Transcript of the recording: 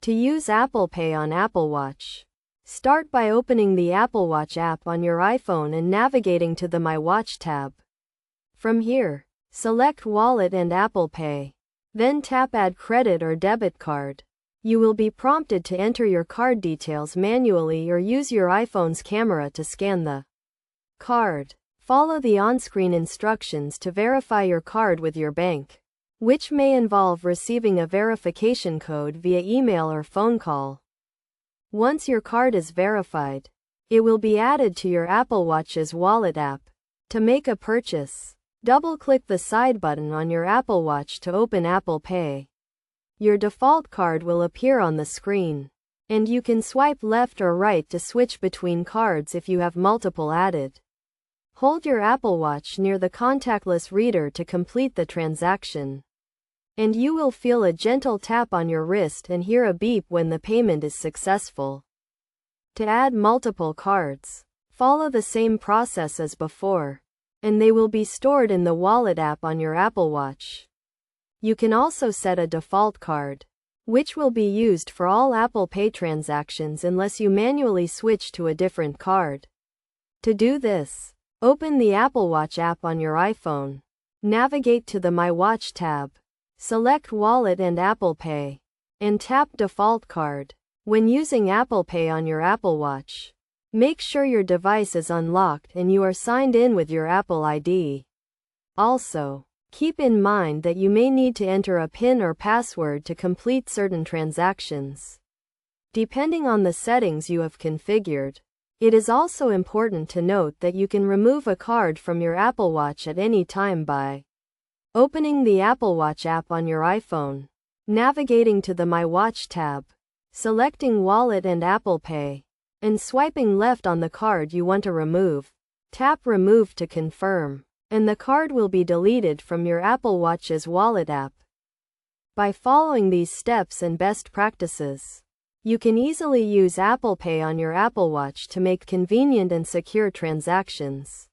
To use Apple Pay on Apple Watch, start by opening the Apple Watch app on your iPhone and navigating to the My Watch tab. From here, select Wallet and Apple Pay. Then tap Add Credit or Debit Card. You will be prompted to enter your card details manually or use your iPhone's camera to scan the card. Follow the on-screen instructions to verify your card with your bank, which may involve receiving a verification code via email or phone call. Once your card is verified, it will be added to your Apple Watch's Wallet app. To make a purchase, double-click the side button on your Apple Watch to open Apple Pay. Your default card will appear on the screen, and you can swipe left or right to switch between cards if you have multiple added. Hold your Apple Watch near the contactless reader to complete the transaction, and you will feel a gentle tap on your wrist and hear a beep when the payment is successful. To add multiple cards, follow the same process as before, and they will be stored in the Wallet app on your Apple Watch. You can also set a default card, which will be used for all Apple Pay transactions unless you manually switch to a different card. To do this, open the Apple Watch app on your iPhone, navigate to the My Watch tab, select Wallet and Apple Pay, and tap Default Card. When using Apple Pay on your Apple Watch, make sure your device is unlocked and you are signed in with your Apple ID. Also, keep in mind that you may need to enter a PIN or password to complete certain transactions, depending on the settings you have configured. It is also important to note that you can remove a card from your Apple Watch at any time by opening the Apple Watch app on your iPhone, navigating to the My Watch tab, selecting Wallet and Apple Pay, and swiping left on the card you want to remove. Tap Remove to confirm, and the card will be deleted from your Apple Watch's Wallet app. By following these steps and best practices, you can easily use Apple Pay on your Apple Watch to make convenient and secure transactions.